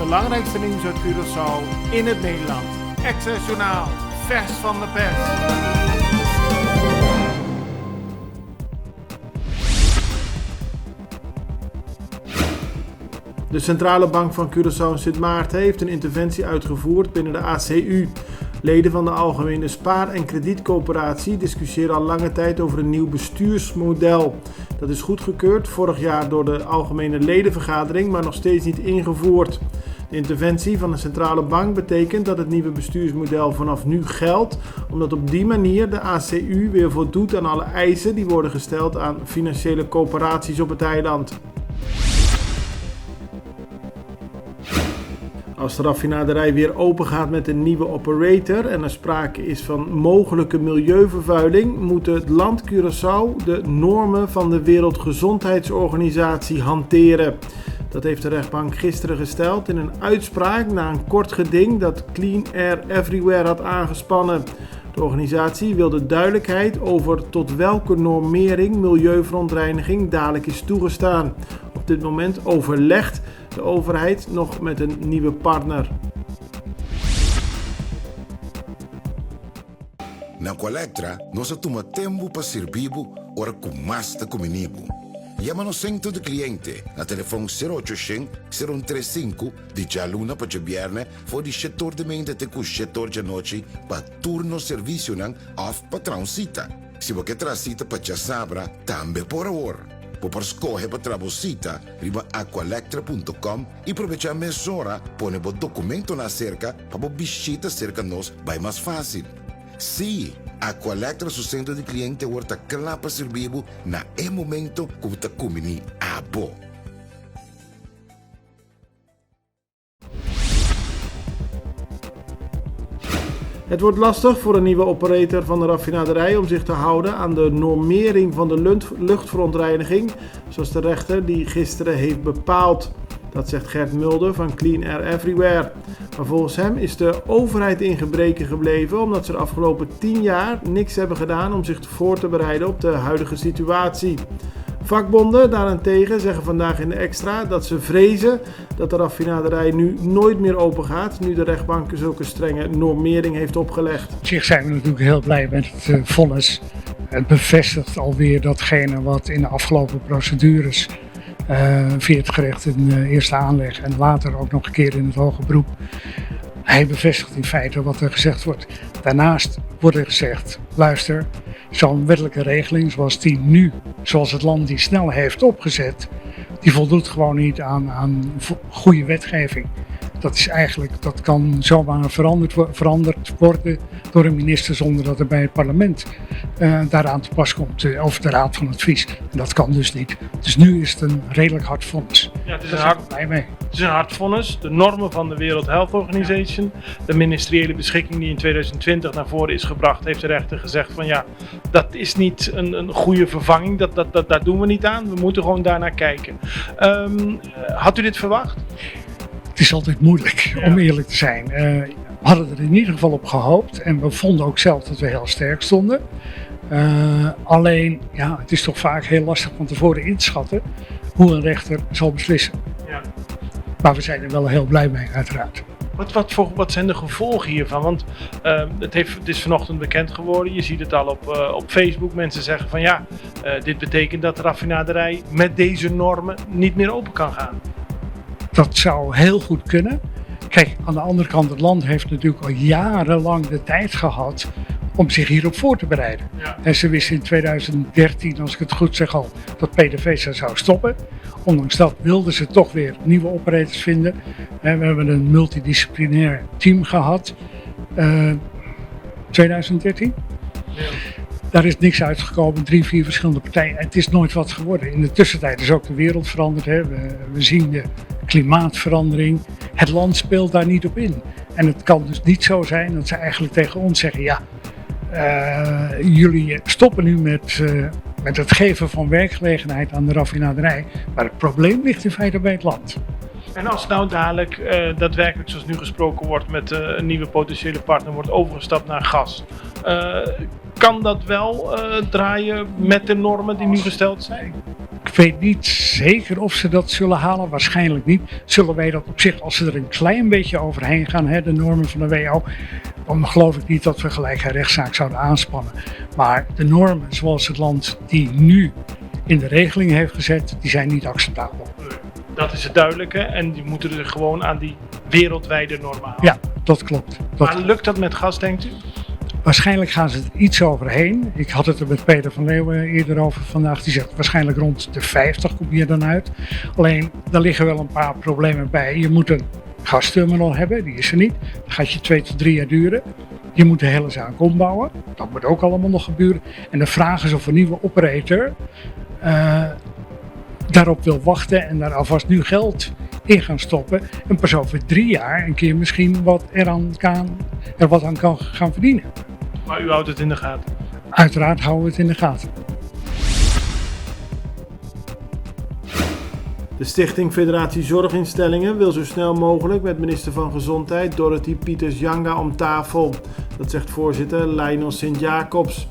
belangrijkste nieuws uit Curaçao in het Nederland. Access Journaal, vers van de pers. De Centrale Bank van Curaçao en Sint Maarten heeft een interventie uitgevoerd binnen de ACU. Leden van de Algemene Spaar- en Kredietcoöperatie discussiëren al lange tijd over een nieuw bestuursmodel. Dat is goedgekeurd vorig jaar door de Algemene Ledenvergadering, maar nog steeds niet ingevoerd. De interventie van de Centrale Bank betekent dat het nieuwe bestuursmodel vanaf nu geldt, omdat op die manier de ACU weer voldoet aan alle eisen die worden gesteld aan financiële coöperaties op het eiland. Als de raffinaderij weer open gaat met een nieuwe operator en er sprake is van mogelijke milieuvervuiling, moet het land Curaçao de normen van de Wereldgezondheidsorganisatie hanteren. Dat heeft de rechtbank gisteren gesteld in een uitspraak na een kort geding dat Clean Air Everywhere had aangespannen. De organisatie wilde duidelijkheid over tot welke normering milieuverontreiniging dadelijk is toegestaan. Op dit moment overlegt de overheid nog met een nieuwe partner. Na Colectra, nós toma tempo para servir ora com mais de comunibo. Llámanos sempre de cliente na telefone 0800-035 de Jaluna para Jabierne voor die setor de mente te com setor de noite para turno serviço nan of patrãozita. Se você transita para Jasabra, também por hora. Por escolher para trabalhar, riba aqualectra.com e aproveitar a mesura, põe o documento na cerca para visita cerca nós, vai mais fácil. Sim, Aqualectra, seu centro de cliente, está claro para servir na momento que você comini a bo. Het wordt lastig voor een nieuwe operator van de raffinaderij om zich te houden aan de normering van de luchtverontreiniging, zoals de rechter die gisteren heeft bepaald. Dat zegt Gert Mulder van Clean Air Everywhere. Maar volgens hem is de overheid in gebreke gebleven omdat ze de afgelopen 10 jaar niks hebben gedaan om zich voor te bereiden op de huidige situatie. Vakbonden daarentegen zeggen vandaag in de Extra dat ze vrezen dat de raffinaderij nu nooit meer open gaat, nu de rechtbank zulke strenge normering heeft opgelegd. Op zich zijn we natuurlijk heel blij met het vonnis. Het bevestigt alweer datgene wat in de afgelopen procedures via het gerecht in de eerste aanleg en later ook nog een keer in het hoger beroep. Hij bevestigt in feite wat er gezegd wordt. Daarnaast wordt er gezegd, luister, zo'n wettelijke regeling zoals die nu, zoals het land die snel heeft opgezet, die voldoet gewoon niet aan goede wetgeving. Dat kan zomaar veranderd worden door een minister zonder dat er bij het parlement daaraan te pas komt, of de Raad van Advies. En dat kan dus niet. Dus nu is het een redelijk hard vonnis. Ja, het is een hard vonnis. De normen van de World Health Organization, de ministeriële beschikking die in 2020 naar voren is gebracht, heeft de rechter gezegd van ja, dat is niet een goede vervanging. Daar doen we niet aan. We moeten gewoon daarnaar kijken. Had u dit verwacht? Het is altijd moeilijk, om eerlijk te zijn. We hadden er in ieder geval op gehoopt en we vonden ook zelf dat we heel sterk stonden. Alleen, ja, het is toch vaak heel lastig van tevoren inschatten hoe een rechter zal beslissen. Ja. Maar we zijn er wel heel blij mee, uiteraard. Wat zijn de gevolgen hiervan? Want het is vanochtend bekend geworden, je ziet het al op Facebook. Mensen zeggen van ja, dit betekent dat de raffinaderij met deze normen niet meer open kan gaan. Dat zou heel goed kunnen. Kijk, aan de andere kant, het land heeft natuurlijk al jarenlang de tijd gehad om zich hierop voor te bereiden. Ja. En ze wisten in 2013, als ik het goed zeg al, dat PDVSA zou stoppen. Ondanks dat wilden ze toch weer nieuwe operators vinden. We hebben een multidisciplinair team gehad. 2013? Ja. Daar is niks uitgekomen, 3-4 verschillende partijen. Het is nooit wat geworden. In de tussentijd is ook de wereld veranderd. Hè. We zien de klimaatverandering. Het land speelt daar niet op in. En het kan dus niet zo zijn dat ze eigenlijk tegen ons zeggen, ja, jullie stoppen nu met het geven van werkgelegenheid aan de raffinaderij. Maar het probleem ligt in feite bij het land. En als nou dadelijk daadwerkelijk, zoals nu gesproken wordt, met een nieuwe potentiële partner wordt overgestapt naar gas. Kan dat wel draaien met de normen die nu gesteld zijn? weet niet zeker of ze dat zullen halen, waarschijnlijk niet. Zullen wij dat op zich, als ze er een klein beetje overheen gaan, de normen van de WO, dan geloof ik niet dat we gelijk een rechtszaak zouden aanspannen. Maar de normen zoals het land die nu in de regeling heeft gezet, die zijn niet acceptabel. Dat is het duidelijke en die moeten er gewoon aan die wereldwijde normen houden. Ja, dat klopt. Maar lukt dat met gas, denkt u? Waarschijnlijk gaan ze er iets overheen. Ik had het er met Peter van Leeuwen eerder over vandaag. Die zegt waarschijnlijk rond de 50 kom je dan uit. Alleen, daar liggen wel een paar problemen bij. Je moet een gasterminal hebben, die is er niet. Dat gaat je 2 tot 3 jaar duren. Je moet de hele zaak ombouwen. Dat moet ook allemaal nog gebeuren. En de vraag is of een nieuwe operator daarop wil wachten en daar alvast nu geld in gaan stoppen. En pas over 3 jaar een keer misschien wat er wat aan kan gaan verdienen. Maar u houdt het in de gaten? Uiteraard houden we het in de gaten. De Stichting Federatie Zorginstellingen wil zo snel mogelijk met minister van Gezondheid Dorothy Pieters-Janga om tafel. Dat zegt voorzitter Lionel Sint-Jacobs.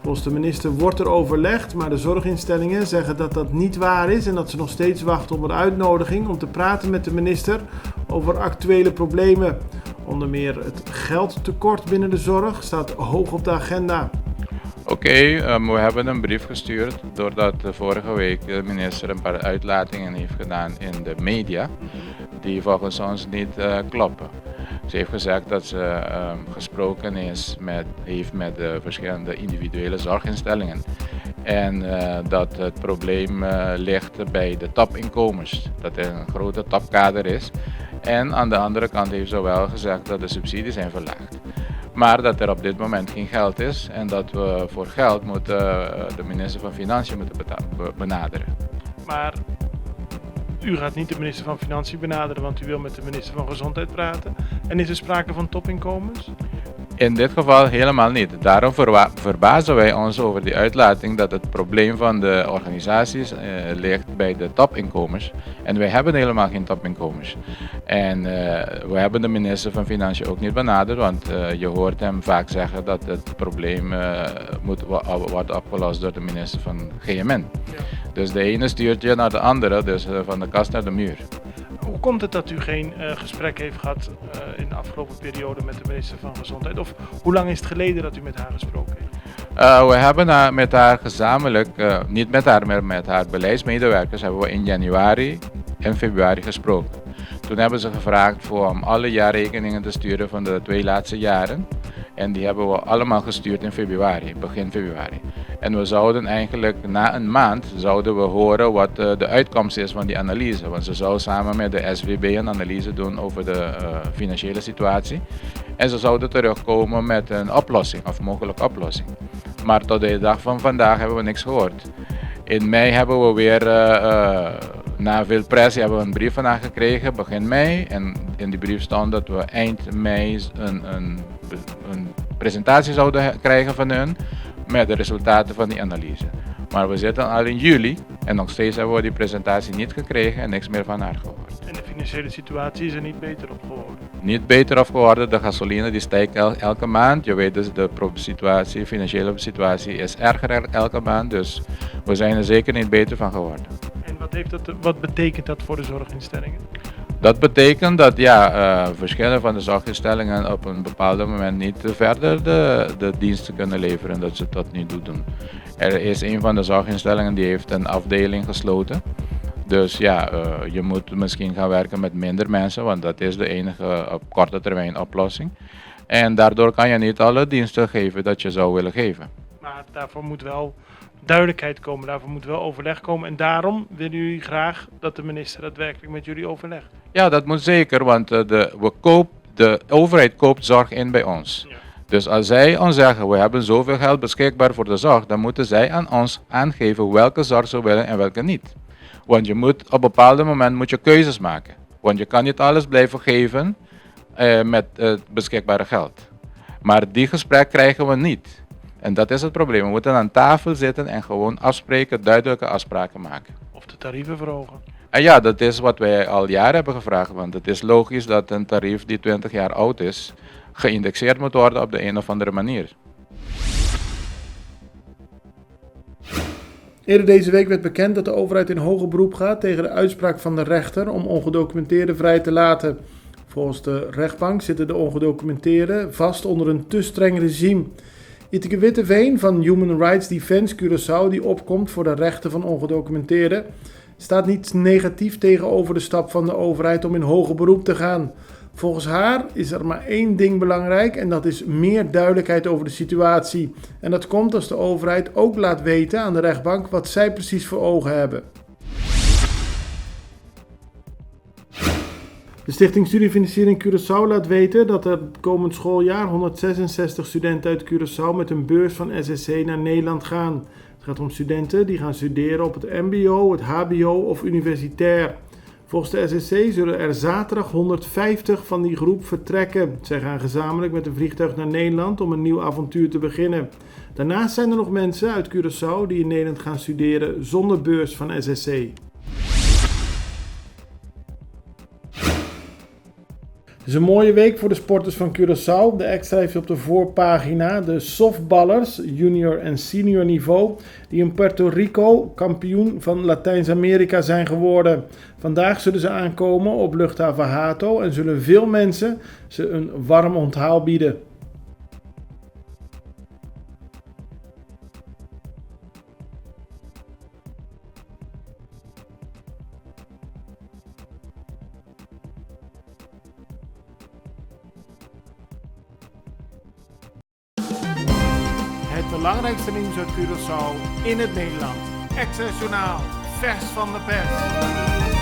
Volgens de minister wordt er overlegd, maar de zorginstellingen zeggen dat dat niet waar is en dat ze nog steeds wachten op een uitnodiging om te praten met de minister over actuele problemen. Onder meer het geldtekort binnen de zorg staat hoog op de agenda. We hebben een brief gestuurd doordat vorige week de minister een paar uitlatingen heeft gedaan in de media die volgens ons niet kloppen. Ze heeft gezegd dat ze gesproken heeft met de verschillende individuele zorginstellingen en dat het probleem ligt bij de topinkomens, dat er een grote topkader is. En aan de andere kant heeft ze wel gezegd dat de subsidies zijn verlaagd. Maar dat er op dit moment geen geld is en dat we voor geld moeten de minister van Financiën moeten benaderen. Maar u gaat niet de minister van Financiën benaderen, want u wil met de minister van Gezondheid praten. En is er sprake van topinkomens? In dit geval helemaal niet. Daarom verbazen wij ons over die uitlating dat het probleem van de organisaties ligt bij de topinkomens. En wij hebben helemaal geen topinkomens. En we hebben de minister van Financiën ook niet benaderd, want je hoort hem vaak zeggen dat het probleem moet worden opgelost door de minister van GMN. Ja. Dus de ene stuurt je naar de andere, dus van de kast naar de muur. Hoe komt het dat u geen gesprek heeft gehad in de afgelopen periode met de minister van Gezondheid? Of hoe lang is het geleden dat u met haar gesproken heeft? We hebben met haar gezamenlijk, niet met haar, maar met haar beleidsmedewerkers, hebben we in januari en februari gesproken. Toen hebben ze gevraagd om alle jaarrekeningen te sturen van de 2 laatste jaren. En die hebben we allemaal gestuurd in februari, begin februari. En we zouden eigenlijk na een maand zouden we horen wat de uitkomst is van die analyse. Want ze zou samen met de SVB een analyse doen over de financiële situatie. En ze zouden terugkomen met een oplossing of mogelijke oplossing. Maar tot de dag van vandaag hebben we niks gehoord. In mei hebben we weer, na veel pressie, hebben we een brief van haar gekregen, begin mei. En in die brief stond dat we eind mei een presentatie zouden krijgen van hun met de resultaten van die analyse. Maar we zitten al in juli en nog steeds hebben we die presentatie niet gekregen en niks meer van haar gehoord. En de financiële situatie is er niet beter op geworden? Niet beter op geworden, de gasoline die stijgt elke maand. Je weet dus de financiële situatie is erger elke maand, dus we zijn er zeker niet beter van geworden. En wat betekent dat voor de zorginstellingen? Dat betekent dat verschillende van de zorginstellingen op een bepaald moment niet verder de diensten kunnen leveren dat ze tot nu toe doen. Er is een van de zorginstellingen die heeft een afdeling gesloten. Dus je moet misschien gaan werken met minder mensen, want dat is de enige op korte termijn oplossing. En daardoor kan je niet alle diensten geven dat je zou willen geven. Maar daarvoor moet wel duidelijkheid komen, daarvoor moet wel overleg komen. En daarom willen jullie graag dat de minister daadwerkelijk met jullie overlegt. Ja, dat moet zeker, want de overheid koopt zorg in bij ons. Ja. Dus als zij ons zeggen, we hebben zoveel geld beschikbaar voor de zorg, dan moeten zij aan ons aangeven welke zorg ze willen en welke niet. Want je moet op een bepaald moment keuzes maken. Want je kan niet alles blijven geven met beschikbare geld. Maar die gesprek krijgen we niet. En dat is het probleem. We moeten aan tafel zitten en gewoon afspreken, duidelijke afspraken maken. Of de tarieven verhogen. En ja, dat is wat wij al jaren hebben gevraagd. Want het is logisch dat een tarief die 20 jaar oud is, geïndexeerd moet worden op de een of andere manier. Eerder deze week werd bekend dat de overheid in hoger beroep gaat tegen de uitspraak van de rechter om ongedocumenteerden vrij te laten. Volgens de rechtbank zitten de ongedocumenteerden vast onder een te streng regime. Iteke Witteveen van Human Rights Defense Curaçao, die opkomt voor de rechten van ongedocumenteerden, staat niet negatief tegenover de stap van de overheid om in hoger beroep te gaan. Volgens haar is er maar één ding belangrijk en dat is meer duidelijkheid over de situatie. En dat komt als de overheid ook laat weten aan de rechtbank wat zij precies voor ogen hebben. De Stichting Studiefinanciering Curaçao laat weten dat er komend schooljaar 166 studenten uit Curaçao met een beurs van SSC naar Nederland gaan. Het gaat om studenten die gaan studeren op het mbo, het hbo of universitair. Volgens de SSC zullen er zaterdag 150 van die groep vertrekken. Zij gaan gezamenlijk met een vliegtuig naar Nederland om een nieuw avontuur te beginnen. Daarnaast zijn er nog mensen uit Curaçao die in Nederland gaan studeren zonder beurs van SSC. Het is een mooie week voor de sporters van Curaçao. De Extra heeft op de voorpagina de softballers, junior en senior niveau, die in Puerto Rico kampioen van Latijns-Amerika zijn geworden. Vandaag zullen ze aankomen op luchthaven Hato en zullen veel mensen ze een warm onthaal bieden. Het belangrijkste nieuws uit Curaçao in het Nederland. Extra Journaal, vers van de pers.